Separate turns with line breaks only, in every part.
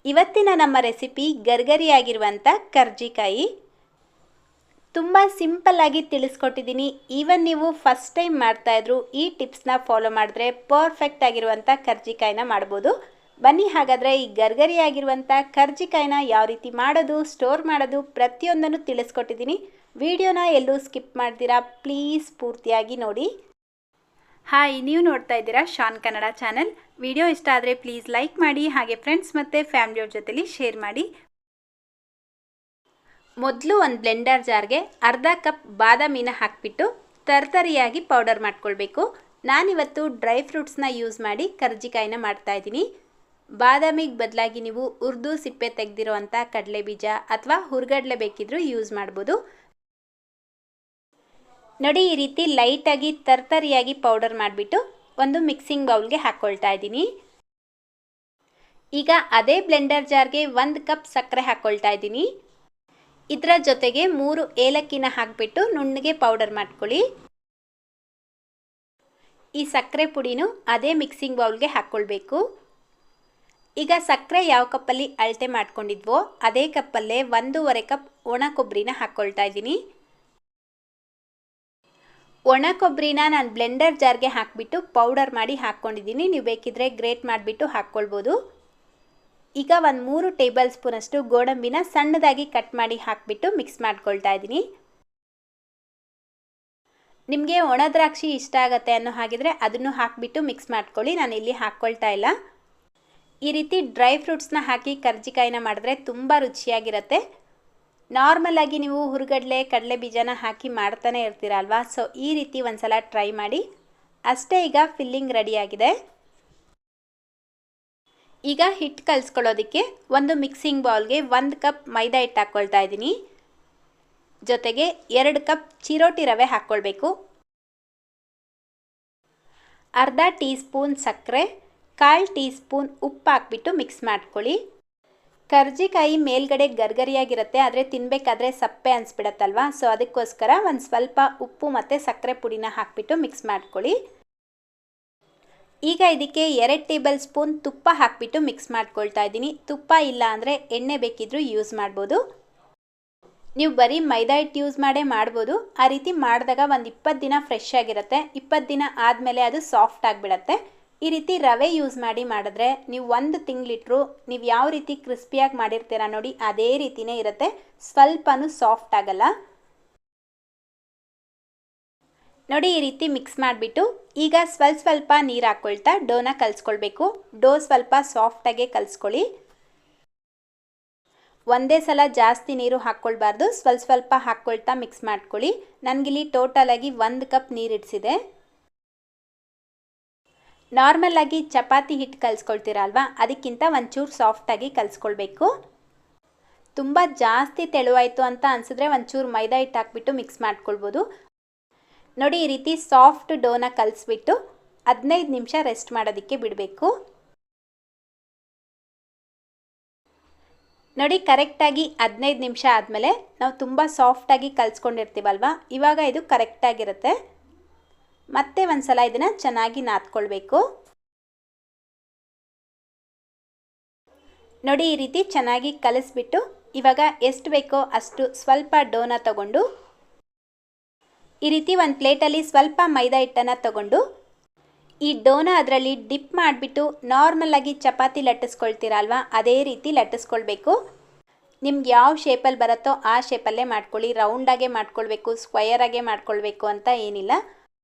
ಇವತ್ತಿನ ನಮ್ಮ ರೆಸಿಪಿ ಗರ್ಗರಿಯಾಗಿರುವಂಥ ಕರ್ಜಿಕಾಯಿ. ತುಂಬ ಸಿಂಪಲ್ ಆಗಿ ತಿಳಿಸ್ಕೊಟ್ಟಿದ್ದೀನಿ. ಈವನ್ ನೀವು ಫಸ್ಟ್ ಟೈಮ್ ಮಾಡ್ತಾಯಿದ್ರು ಈ ಟಿಪ್ಸ್ನ ಫಾಲೋ ಮಾಡಿದ್ರೆ ಪರ್ಫೆಕ್ಟ್ ಆಗಿರುವಂಥ ಕರ್ಜಿಕಾಯಿನ ಮಾಡ್ಬೋದು. ಬನ್ನಿ ಹಾಗಾದರೆ ಈ ಗರ್ಗರಿಯಾಗಿರುವಂಥ ಕರ್ಜಿಕಾಯಿನ ಯಾವ ರೀತಿ ಮಾಡೋದು, ಸ್ಟೋರ್ ಮಾಡೋದು ಪ್ರತಿಯೊಂದನ್ನು ತಿಳಿಸ್ಕೊಟ್ಟಿದ್ದೀನಿ. ವಿಡಿಯೋನ ಎಲ್ಲೂ ಸ್ಕಿಪ್ ಮಾಡ್ತೀರಾ, ಪ್ಲೀಸ್ ಪೂರ್ತಿಯಾಗಿ ನೋಡಿ. ಹಾಯ್, ನೀವು ನೋಡ್ತಾ ಇದ್ದೀರಾ ಶಾನ್ ಕನ್ನಡ ಚಾನೆಲ್. ವಿಡಿಯೋ ಇಷ್ಟ ಆದರೆ ಪ್ಲೀಸ್ ಲೈಕ್ ಮಾಡಿ, ಹಾಗೆ ಫ್ರೆಂಡ್ಸ್ ಮತ್ತು ಫ್ಯಾಮಿಲಿಯವ್ರ ಜೊತೆಲಿ ಶೇರ್ ಮಾಡಿ. ಮೊದಲು ಒಂದು ಬ್ಲೆಂಡರ್ ಜಾರ್ಗೆ ಅರ್ಧ ಕಪ್ ಬಾದಾಮಿನ ಹಾಕಿಬಿಟ್ಟು ತರ್ತರಿಯಾಗಿ ಪೌಡರ್ ಮಾಡ್ಕೊಳ್ಬೇಕು. ನಾನಿವತ್ತು ಡ್ರೈ ಫ್ರೂಟ್ಸ್ನ ಯೂಸ್ ಮಾಡಿ ಕರ್ಜಿಕಾಯಿನ ಮಾಡ್ತಾಯಿದ್ದೀನಿ. ಬಾದಾಮಿಗೆ ಬದಲಾಗಿ ನೀವು ಹುರಿದು ಸಿಪ್ಪೆ ತೆಗೆದಿರೋ ಅಂಥ ಕಡಲೆ ಬೀಜ ಅಥವಾ ಹುರ್ಗಡ್ಲೆ ಬೇಕಿದ್ರೂ ಯೂಸ್ ಮಾಡ್ಬೋದು. ನೋಡಿ, ಈ ರೀತಿ ಲೈಟಾಗಿ ತರ್ತರಿಯಾಗಿ ಪೌಡರ್ ಮಾಡಿಬಿಟ್ಟು ಒಂದು ಮಿಕ್ಸಿಂಗ್ ಬೌಲ್ಗೆ ಹಾಕ್ಕೊಳ್ತಾ ಇದ್ದೀನಿ. ಈಗ ಅದೇ ಬ್ಲೆಂಡರ್ ಜಾರ್ಗೆ 1 ಕಪ್ ಸಕ್ಕರೆ ಹಾಕ್ಕೊಳ್ತಾ ಇದ್ದೀನಿ. ಇದರ ಜೊತೆಗೆ 3 ಏಲಕ್ಕಿನ ಹಾಕಿಬಿಟ್ಟು ನುಣ್ಣಗೆ ಪೌಡರ್ ಮಾಡ್ಕೊಳ್ಳಿ. ಈ ಸಕ್ಕರೆ ಪುಡಿನೂ ಅದೇ ಮಿಕ್ಸಿಂಗ್ ಬೌಲ್ಗೆ ಹಾಕ್ಕೊಳ್ಬೇಕು. ಈಗ ಸಕ್ಕರೆ ಯಾವ ಕಪ್ಪಲ್ಲಿ ಅಳತೆ ಮಾಡ್ಕೊಂಡಿದ್ವೋ ಅದೇ ಕಪ್ಪಲ್ಲೇ 1.5 ಕಪ್ ಒಣ ಕೊಬ್ಬರಿನ ಹಾಕ್ಕೊಳ್ತಾ ಇದ್ದೀನಿ. ಒಣ ಕೊಬ್ಬರಿನ ನಾನು ಬ್ಲೆಂಡರ್ ಜಾರ್ಗೆ ಹಾಕಿಬಿಟ್ಟು ಪೌಡರ್ ಮಾಡಿ ಹಾಕ್ಕೊಂಡಿದ್ದೀನಿ. ನೀವು ಬೇಕಿದ್ರೆ ಗ್ರೇಟ್ ಮಾಡಿಬಿಟ್ಟು ಹಾಕ್ಕೊಳ್ಬೋದು. ಈಗ ಒಂದು 3 ಟೇಬಲ್ ಸ್ಪೂನಷ್ಟು ಗೋಡಂಬಿನ ಸಣ್ಣದಾಗಿ ಕಟ್ ಮಾಡಿ ಹಾಕಿಬಿಟ್ಟು ಮಿಕ್ಸ್ ಮಾಡ್ಕೊಳ್ತಾ ಇದ್ದೀನಿ. ನಿಮಗೆ ಒಣ ದ್ರಾಕ್ಷಿ ಇಷ್ಟ ಆಗುತ್ತೆ ಅನ್ನೋ ಹಾಗಿದ್ರೆ ಅದನ್ನು ಹಾಕಿಬಿಟ್ಟು ಮಿಕ್ಸ್ ಮಾಡ್ಕೊಳ್ಳಿ. ನಾನು ಇಲ್ಲಿ ಹಾಕ್ಕೊಳ್ತಾ ಇಲ್ಲ. ಈ ರೀತಿ ಡ್ರೈ ಫ್ರೂಟ್ಸ್ನ ಹಾಕಿ ಕರ್ಜಿಕಾಯಿನ ಮಾಡಿದ್ರೆ ತುಂಬ ರುಚಿಯಾಗಿರುತ್ತೆ. ನಾರ್ಮಲ್ ಆಗಿ ನೀವು ಹುರುಗಡ್ಲೆ ಕಡಲೆ ಬೀಜನ ಹಾಕಿ ಮಾಡ್ತಾನೆ ಇರ್ತೀರಲ್ವಾ, ಸೊ ಈ ರೀತಿ ಒಂದ್ಸಲ ಟ್ರೈ ಮಾಡಿ. ಅಷ್ಟೇ, ಈಗ ಫಿಲ್ಲಿಂಗ್ ರೆಡಿಯಾಗಿದೆ. ಈಗ ಹಿಟ್ಟು ಕಲಿಸ್ಕೊಳ್ಳೋದಕ್ಕೆ ಒಂದು ಮಿಕ್ಸಿಂಗ್ ಬೌಲ್ಗೆ 1 ಕಪ್ ಮೈದಾ ಹಿಟ್ಟು ಹಾಕ್ಕೊಳ್ತಾ ಇದ್ದೀನಿ. ಜೊತೆಗೆ 2 ಕಪ್ ಚಿರೋಟಿ ರವೆ ಹಾಕ್ಕೊಳ್ಬೇಕು. ಅರ್ಧ ಟೀ ಸ್ಪೂನ್ ಸಕ್ಕರೆ, 1/4 ಟೀ ಸ್ಪೂನ್ ಉಪ್ಪು ಹಾಕ್ಬಿಟ್ಟು ಮಿಕ್ಸ್ ಮಾಡ್ಕೊಳ್ಳಿ. ಕರ್ಜಿಕಾಯಿ ಮೇಲ್ಗಡೆ ಗರ್ಗರಿಯಾಗಿರುತ್ತೆ, ಆದರೆ ತಿನ್ನಬೇಕಾದ್ರೆ ಸಪ್ಪೆ ಅನಿಸ್ಬಿಡತ್ತಲ್ವ, ಸೊ ಅದಕ್ಕೋಸ್ಕರ ಒಂದು ಸ್ವಲ್ಪ ಉಪ್ಪು ಮತ್ತು ಸಕ್ಕರೆ ಪುಡಿನ ಹಾಕಿಬಿಟ್ಟು ಮಿಕ್ಸ್ ಮಾಡ್ಕೊಳ್ಳಿ. ಈಗ ಇದಕ್ಕೆ 2 ಟೇಬಲ್ ಸ್ಪೂನ್ ತುಪ್ಪ ಹಾಕಿಬಿಟ್ಟು ಮಿಕ್ಸ್ ಮಾಡ್ಕೊಳ್ತಾ ಇದ್ದೀನಿ. ತುಪ್ಪ ಇಲ್ಲ ಅಂದರೆ ಎಣ್ಣೆ ಬೇಕಿದ್ರೂ ಯೂಸ್ ಮಾಡ್ಬೋದು. ನೀವು ಬರೀ ಮೈದಾ ಹಿಟ್ಟು ಯೂಸ್ ಮಾಡೇ ಮಾಡ್ಬೋದು. ಆ ರೀತಿ ಮಾಡಿದಾಗ ಒಂದು 20 ದಿನ ಫ್ರೆಶ್ ಆಗಿರುತ್ತೆ. 20 ದಿನ ಆದಮೇಲೆ ಅದು ಸಾಫ್ಟ್ ಆಗಿಬಿಡತ್ತೆ. ಈ ರೀತಿ ರವೆ ಯೂಸ್ ಮಾಡಿ ಮಾಡಿದ್ರೆ ನೀವು 1 ತಿಂಗಳಿಟ್ರು ನೀವು ಯಾವ ರೀತಿ ಕ್ರಿಸ್ಪಿಯಾಗಿ ಮಾಡಿರ್ತೀರ ನೋಡಿ ಅದೇ ರೀತಿಯೇ ಇರುತ್ತೆ. ಸ್ವಲ್ಪನೂ ಸಾಫ್ಟ್ ಆಗಲ್ಲ. ನೋಡಿ, ಈ ರೀತಿ ಮಿಕ್ಸ್ ಮಾಡಿಬಿಟ್ಟು ಈಗ ಸ್ವಲ್ಪ ನೀರು ಹಾಕ್ಕೊಳ್ತಾ ಡೋನ ಕಲಿಸ್ಕೊಳ್ಬೇಕು. ಡೋ ಸ್ವಲ್ಪ ಸಾಫ್ಟಾಗೆ ಕಲಿಸ್ಕೊಳ್ಳಿ. ಒಂದೇ ಸಲ ಜಾಸ್ತಿ ನೀರು ಹಾಕ್ಕೊಳ್ಬಾರ್ದು, ಸ್ವಲ್ಪ ಹಾಕ್ಕೊಳ್ತಾ ಮಿಕ್ಸ್ ಮಾಡ್ಕೊಳ್ಳಿ. ನನಗಿಲ್ಲಿ ಟೋಟಲಾಗಿ 1 ಕಪ್ ನೀರು ಇಡಿಸಿದೆ. ನಾರ್ಮಲ್ ಆಗಿ ಚಪಾತಿ ಹಿಟ್ಟು ಕಲಿಸ್ಕೊಳ್ತೀರಲ್ವ, ಅದಕ್ಕಿಂತ ಒಂಚೂರು ಸಾಫ್ಟಾಗಿ ಕಲಿಸ್ಕೊಳ್ಬೇಕು. ತುಂಬ ಜಾಸ್ತಿ ತೆಳುವಾಯಿತು ಅಂತ ಅನಿಸಿದ್ರೆ ಒಂಚೂರು ಮೈದಾ ಹಿಟ್ಟು ಹಾಕ್ಬಿಟ್ಟು ಮಿಕ್ಸ್ ಮಾಡ್ಕೊಳ್ಬೋದು. ನೋಡಿ, ಈ ರೀತಿ ಸಾಫ್ಟ್ ಡೋನ ಕಲಿಸ್ಬಿಟ್ಟು 15 ನಿಮಿಷ ರೆಸ್ಟ್ ಮಾಡೋದಕ್ಕೆ ಬಿಡಬೇಕು. ನೋಡಿ, ಕರೆಕ್ಟಾಗಿ 15 ನಿಮಿಷ ಆದಮೇಲೆ ನಾವು ತುಂಬ ಸಾಫ್ಟಾಗಿ ಕಲಿಸ್ಕೊಂಡಿರ್ತೀವಲ್ವ, ಇವಾಗ ಇದು ಕರೆಕ್ಟಾಗಿರುತ್ತೆ. ಮತ್ತೆ ಒಂದ್ಸಲ ಇದನ್ನು ಚೆನ್ನಾಗಿ ನಾದ್ಕೊಳ್ಬೇಕು. ನೋಡಿ, ಈ ರೀತಿ ಚೆನ್ನಾಗಿ ಕಲಿಸ್ಬಿಟ್ಟು ಇವಾಗ ಎಷ್ಟು ಬೇಕೋ ಅಷ್ಟು ಸ್ವಲ್ಪ ಡೋನ ತಗೊಂಡು ಈ ರೀತಿ ಒಂದು ಪ್ಲೇಟಲ್ಲಿ ಸ್ವಲ್ಪ ಮೈದಾ ಹಿಟ್ಟನ್ನು ತಗೊಂಡು ಈ ಡೋನ ಅದರಲ್ಲಿ ಡಿಪ್ ಮಾಡಿಬಿಟ್ಟು ನಾರ್ಮಲಾಗಿ ಚಪಾತಿ ಲಟ್ಟಿಸ್ಕೊಳ್ತೀರಲ್ವ ಅದೇ ರೀತಿ ಲಟ್ಟಿಸ್ಕೊಳ್ಬೇಕು. ನಿಮ್ಗೆ ಯಾವ ಶೇಪಲ್ಲಿ ಬರುತ್ತೋ ಆ ಶೇಪಲ್ಲೇ ಮಾಡ್ಕೊಳ್ಳಿ. ರೌಂಡಾಗೆ ಮಾಡ್ಕೊಳ್ಬೇಕು, ಸ್ಕ್ವಯರಾಗೆ ಮಾಡ್ಕೊಳ್ಬೇಕು ಅಂತ ಏನಿಲ್ಲ.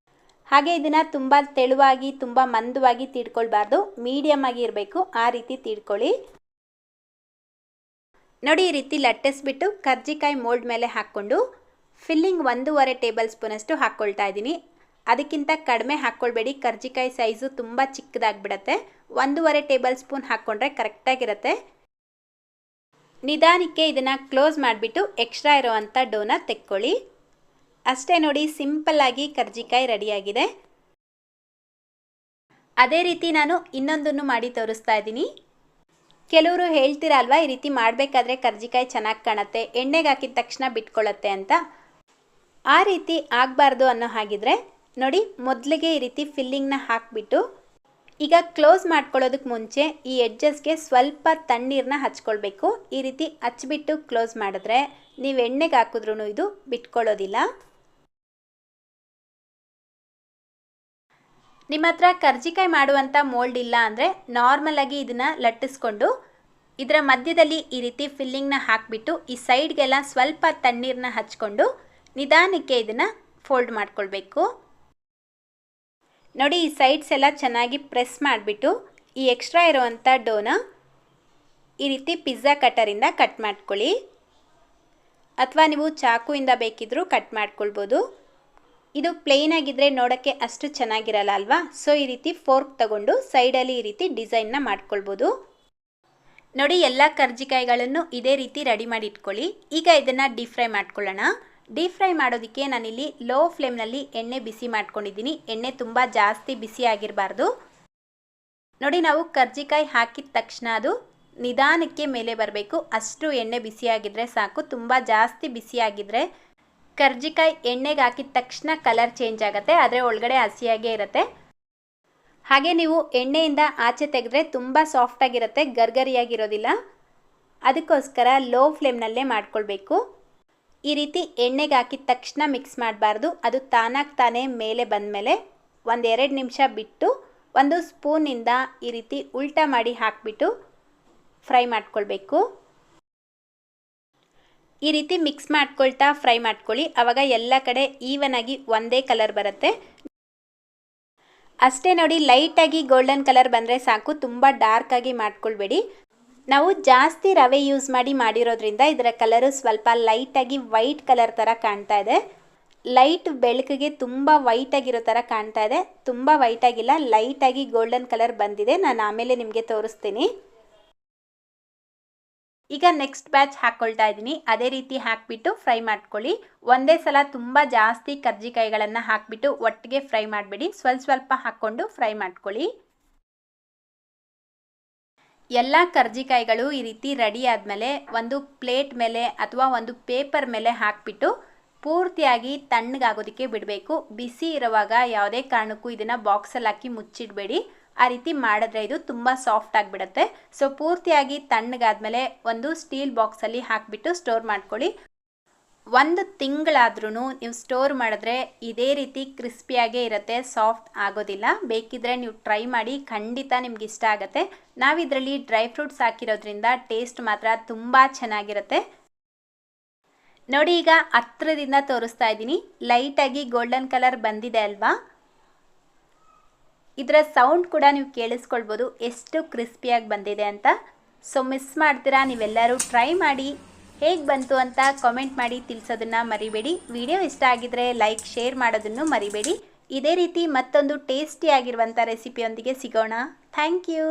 ಹಾಗೆ ಇದನ್ನು ತುಂಬ ತೆಳುವಾಗಿ ತುಂಬ ಮಂದವಾಗಿ ತೀಡ್ಕೊಳ್ಬಾರ್ದು, ಮೀಡಿಯಮ್ ಆಗಿ ಇರಬೇಕು, ಆ ರೀತಿ ತೀಡ್ಕೊಳ್ಳಿ. ನೋಡಿ, ಈ ರೀತಿ ಲಟ್ಟಿಸ್ಬಿಟ್ಟು ಕರ್ಜಿಕಾಯಿ ಮೋಲ್ಡ್ ಮೇಲೆ ಹಾಕ್ಕೊಂಡು ಫಿಲ್ಲಿಂಗ್ 1.5 ಟೇಬಲ್ ಸ್ಪೂನಷ್ಟು ಹಾಕ್ಕೊಳ್ತಾ ಇದ್ದೀನಿ. ಅದಕ್ಕಿಂತ ಕಡಿಮೆ ಹಾಕ್ಕೊಳ್ಬೇಡಿ, ಕರ್ಜಿಕಾಯಿ ಸೈಜು ತುಂಬ ಚಿಕ್ಕದಾಗಿಬಿಡತ್ತೆ. 1.5 ಟೇಬಲ್ ಸ್ಪೂನ್ ಹಾಕ್ಕೊಂಡ್ರೆ ಕರೆಕ್ಟಾಗಿರುತ್ತೆ. ನಿಧಾನಕ್ಕೆ ಇದನ್ನು ಕ್ಲೋಸ್ ಮಾಡಿಬಿಟ್ಟು ಎಕ್ಸ್ಟ್ರಾ ಇರೋವಂಥ ಡೋನ ತೆಕ್ಕೊಳ್ಳಿ. ಅಷ್ಟೇ, ನೋಡಿ, ಸಿಂಪಲ್ಲಾಗಿ ಕರ್ಜಿಕಾಯಿ ರೆಡಿಯಾಗಿದೆ. ಅದೇ ರೀತಿ ನಾನು ಇನ್ನೊಂದನ್ನು ಮಾಡಿ ತೋರಿಸ್ತಾ ಇದ್ದೀನಿ. ಕೆಲವರು ಹೇಳ್ತೀರಲ್ವ, ಈ ರೀತಿ ಮಾಡಬೇಕಾದ್ರೆ ಕರ್ಜಿಕಾಯಿ ಚೆನ್ನಾಗಿ ಕಾಣುತ್ತೆ, ಎಣ್ಣೆಗೆ ಹಾಕಿದ ತಕ್ಷಣ ಬಿಟ್ಕೊಳ್ಳುತ್ತೆ ಅಂತ. ಆ ರೀತಿ ಆಗಬಾರ್ದು ಅನ್ನೋ ಹಾಗಿದ್ರೆ ನೋಡಿ, ಮೊದಲಿಗೆ ಈ ರೀತಿ ಫಿಲ್ಲಿಂಗ್ನ ಹಾಕಿಬಿಟ್ಟು ಈಗ ಕ್ಲೋಸ್ ಮಾಡ್ಕೊಳ್ಳೋದಕ್ಕೆ ಮುಂಚೆ ಈ ಎಡ್ಜಸ್ಗೆ ಸ್ವಲ್ಪ ತಣ್ಣೀರನ್ನ ಹಚ್ಕೊಳ್ಬೇಕು. ಈ ರೀತಿ ಹಚ್ಬಿಟ್ಟು ಕ್ಲೋಸ್ ಮಾಡಿದ್ರೆ ನೀವು ಎಣ್ಣೆಗೆ ಹಾಕಿದ್ರೂ ಇದು ಬಿಟ್ಕೊಳ್ಳೋದಿಲ್ಲ. ನಿಮ್ಮ ಹತ್ರ ಕರ್ಜಿಕಾಯಿ ಮಾಡುವಂಥ ಮೋಲ್ಡ್ ಇಲ್ಲ ಅಂದರೆ ನಾರ್ಮಲಾಗಿ ಇದನ್ನು ಲಟ್ಟಿಸ್ಕೊಂಡು ಇದರ ಮಧ್ಯದಲ್ಲಿ ಈ ರೀತಿ ಫಿಲ್ಲಿಂಗ್ನ ಹಾಕಿಬಿಟ್ಟು ಈ ಸೈಡ್ಗೆಲ್ಲ ಸ್ವಲ್ಪ ತಣ್ಣೀರನ್ನ ಹಚ್ಕೊಂಡು ನಿಧಾನಕ್ಕೆ ಇದನ್ನು ಫೋಲ್ಡ್ ಮಾಡ್ಕೊಳ್ಬೇಕು. ನೋಡಿ, ಈ ಸೈಡ್ಸ್ ಎಲ್ಲ ಚೆನ್ನಾಗಿ ಪ್ರೆಸ್ ಮಾಡಿಬಿಟ್ಟು ಈ ಎಕ್ಸ್ಟ್ರಾ ಇರೋವಂಥ ಡೋನ ಈ ರೀತಿ ಪಿಜ್ಜಾ ಕಟ್ಟರಿಂದ ಕಟ್ ಮಾಡ್ಕೊಳ್ಳಿ, ಅಥವಾ ನೀವು ಚಾಕುವಿಂದ ಬೇಕಿದ್ರೂ ಕಟ್ ಮಾಡ್ಕೊಳ್ಬೋದು. ಇದು ಪ್ಲೇನ್ ಆಗಿದ್ರೆ ನೋಡೋಕ್ಕೆ ಅಷ್ಟು ಚೆನ್ನಾಗಿರಲ್ಲ ಅಲ್ವಾ? ಸೊ ಈ ರೀತಿ ಫೋರ್ಕ್ ತಗೊಂಡು ಸೈಡಲ್ಲಿ ಈ ರೀತಿ ಡಿಸೈನ್ನ ಮಾಡ್ಕೊಳ್ಬೋದು. ನೋಡಿ, ಎಲ್ಲ ಕರ್ಜಿಕಾಯಿಗಳನ್ನು ಇದೇ ರೀತಿ ರೆಡಿ ಮಾಡಿ ಇಟ್ಕೊಳ್ಳಿ. ಈಗ ಇದನ್ನು ಡೀಪ್ ಫ್ರೈ ಮಾಡ್ಕೊಳ್ಳೋಣ. ಡೀಪ್ ಫ್ರೈ ಮಾಡೋದಕ್ಕೆ ನಾನಿಲ್ಲಿ ಲೋ ಫ್ಲೇಮ್ನಲ್ಲಿ ಎಣ್ಣೆ ಬಿಸಿ ಮಾಡ್ಕೊಂಡಿದ್ದೀನಿ. ಎಣ್ಣೆ ತುಂಬ ಜಾಸ್ತಿ ಬಿಸಿ ಆಗಿರಬಾರ್ದು. ನೋಡಿ, ನಾವು ಕರ್ಜಿಕಾಯಿ ಹಾಕಿದ ತಕ್ಷಣ ಅದು ನಿಧಾನಕ್ಕೆ ಮೇಲೆ ಬರಬೇಕು. ಅಷ್ಟು ಎಣ್ಣೆ ಬಿಸಿಯಾಗಿದ್ದರೆ ಸಾಕು. ತುಂಬ ಜಾಸ್ತಿ ಬಿಸಿಯಾಗಿದ್ದರೆ ಕರ್ಜಿಕಾಯಿ ಎಣ್ಣೆಗೆ ಹಾಕಿದ ತಕ್ಷಣ ಕಲರ್ ಚೇಂಜ್ ಆಗುತ್ತೆ, ಆದರೆ ಒಳಗಡೆ ಹಸಿಯಾಗೇ ಇರುತ್ತೆ. ಹಾಗೆ ನೀವು ಎಣ್ಣೆಯಿಂದ ಆಚೆ ತೆಗೆದ್ರೆ ತುಂಬ ಸಾಫ್ಟಾಗಿರುತ್ತೆ, ಗರ್ಗರಿಯಾಗಿರೋದಿಲ್ಲ. ಅದಕ್ಕೋಸ್ಕರ ಲೋ ಫ್ಲೇಮ್ನಲ್ಲೇ ಮಾಡ್ಕೊಳ್ಬೇಕು. ಈ ರೀತಿ ಎಣ್ಣೆಗೆ ಹಾಕಿದ ತಕ್ಷಣ ಮಿಕ್ಸ್ ಮಾಡಬಾರ್ದು. ಅದು ತಾನೇ ಮೇಲೆ ಬಂದಮೇಲೆ 1-2 ನಿಮಿಷ ಬಿಟ್ಟು ಒಂದು ಸ್ಪೂನಿಂದ ಈ ರೀತಿ ಉಲ್ಟಾ ಮಾಡಿ ಹಾಕಿಬಿಟ್ಟು ಫ್ರೈ ಮಾಡ್ಕೊಳ್ಬೇಕು. ಈ ರೀತಿ ಮಿಕ್ಸ್ ಮಾಡ್ಕೊಳ್ತಾ ಫ್ರೈ ಮಾಡ್ಕೊಳ್ಳಿ. ಆವಾಗ ಎಲ್ಲ ಕಡೆ ಈವನ್ ಆಗಿ ಒಂದೇ ಕಲರ್ ಬರುತ್ತೆ. ಅಷ್ಟೇ ನೋಡಿ, ಲೈಟಾಗಿ ಗೋಲ್ಡನ್ ಕಲರ್ ಬಂದರೆ ಸಾಕು, ತುಂಬ ಡಾರ್ಕ್ ಆಗಿ ಮಾಡ್ಕೊಳ್ಬೇಡಿ. ನಾವು ಜಾಸ್ತಿ ರವೆ ಯೂಸ್ ಮಾಡಿರೋದ್ರಿಂದ ಇದರ ಕಲರು ಸ್ವಲ್ಪ ಲೈಟಾಗಿ ವೈಟ್ ಕಲರ್ ಥರ ಕಾಣ್ತಾ ಇದೆ. ಲೈಟ್ ಬೆಳಕಿಗೆ ತುಂಬ ವೈಟಾಗಿರೋ ಥರ ಕಾಣ್ತಾ ಇದೆ. ತುಂಬ ವೈಟಾಗಿಲ್ಲ, ಲೈಟಾಗಿ ಗೋಲ್ಡನ್ ಕಲರ್ ಬಂದಿದೆ. ನಾನು ಆಮೇಲೆ ನಿಮಗೆ ತೋರಿಸ್ತೀನಿ. ಈಗ ನೆಕ್ಸ್ಟ್ ಬ್ಯಾಚ್ ಹಾಕ್ಕೊಳ್ತಾ ಇದ್ದೀನಿ. ಅದೇ ರೀತಿ ಹಾಕಿಬಿಟ್ಟು ಫ್ರೈ ಮಾಡ್ಕೊಳ್ಳಿ. ಒಂದೇ ಸಲ ತುಂಬ ಜಾಸ್ತಿ ಕರ್ಜಿಕಾಯಿಗಳನ್ನು ಹಾಕಿಬಿಟ್ಟು ಒಟ್ಟಿಗೆ ಫ್ರೈ ಮಾಡಬೇಡಿ. ಸ್ವಲ್ಪ ಹಾಕ್ಕೊಂಡು ಫ್ರೈ ಮಾಡ್ಕೊಳ್ಳಿ. ಎಲ್ಲ ಕರ್ಜಿಕಾಯಿಗಳು ಈ ರೀತಿ ರೆಡಿ ಆದಮೇಲೆ ಒಂದು ಪ್ಲೇಟ್ ಮೇಲೆ ಅಥವಾ ಒಂದು ಪೇಪರ್ ಮೇಲೆ ಹಾಕಿಬಿಟ್ಟು ಪೂರ್ತಿಯಾಗಿ ತಣ್ಣಗಾಗೋದಕ್ಕೆ ಬಿಡಬೇಕು. ಬಿಸಿ ಇರುವಾಗ ಯಾವುದೇ ಕಾರಣಕ್ಕೂ ಇದನ್ನು ಬಾಕ್ಸಲ್ಲಿ ಹಾಕಿ ಮುಚ್ಚಿಡಬೇಡಿ. ಆ ರೀತಿ ಮಾಡಿದ್ರೆ ಇದು ತುಂಬ ಸಾಫ್ಟ್ ಆಗಿಬಿಡುತ್ತೆ. ಸೊ ಪೂರ್ತಿಯಾಗಿ ತಣ್ಣಗಾದ್ಮೇಲೆ ಒಂದು ಸ್ಟೀಲ್ ಬಾಕ್ಸಲ್ಲಿ ಹಾಕಿಬಿಟ್ಟು ಸ್ಟೋರ್ ಮಾಡ್ಕೊಳ್ಳಿ. 1 ತಿಂಗಳಾದ್ರೂ ನೀವು ಸ್ಟೋರ್ ಮಾಡಿದ್ರೆ ಇದೇ ರೀತಿ ಕ್ರಿಸ್ಪಿಯಾಗೇ ಇರುತ್ತೆ, ಸಾಫ್ಟ್ ಆಗೋದಿಲ್ಲ. ಬೇಕಿದ್ರೆ ನೀವು ಟ್ರೈ ಮಾಡಿ, ಖಂಡಿತ ನಿಮ್ಗೆ ಇಷ್ಟ ಆಗುತ್ತೆ. ನಾವಿದರಲ್ಲಿ ಡ್ರೈ ಫ್ರೂಟ್ಸ್ ಹಾಕಿರೋದ್ರಿಂದ ಟೇಸ್ಟ್ ಮಾತ್ರ ತುಂಬ ಚೆನ್ನಾಗಿರುತ್ತೆ. ನೋಡಿ, ಈಗ ಹತ್ರದಿಂದ ತೋರಿಸ್ತಾ ಇದ್ದೀನಿ. ಲೈಟಾಗಿ ಗೋಲ್ಡನ್ ಕಲರ್ ಬಂದಿದೆ ಅಲ್ವಾ? ಇದರ ಸೌಂಡ್ ಕೂಡ ನೀವು ಕೇಳಿಸ್ಕೊಳ್ಬೋದು ಎಷ್ಟು ಕ್ರಿಸ್ಪಿಯಾಗಿ ಬಂದಿದೆ ಅಂತ. ಸೊ ಮಿಸ್ ಮಾಡ್ತೀರಾ, ನೀವೆಲ್ಲರೂ ಟ್ರೈ ಮಾಡಿ. ಹೇಗೆ ಬಂತು ಅಂತ ಕಾಮೆಂಟ್ ಮಾಡಿ ತಿಳಿಸೋದನ್ನು ಮರಿಬೇಡಿ. ವಿಡಿಯೋ ಇಷ್ಟ ಆಗಿದ್ರೆ ಲೈಕ್, ಶೇರ್ ಮಾಡೋದನ್ನು ಮರಿಬೇಡಿ. ಇದೇ ರೀತಿ ಮತ್ತೊಂದು ಟೇಸ್ಟಿ ಆಗಿರುವಂಥ ರೆಸಿಪಿಯೊಂದಿಗೆ ಸಿಗೋಣ. Thank you.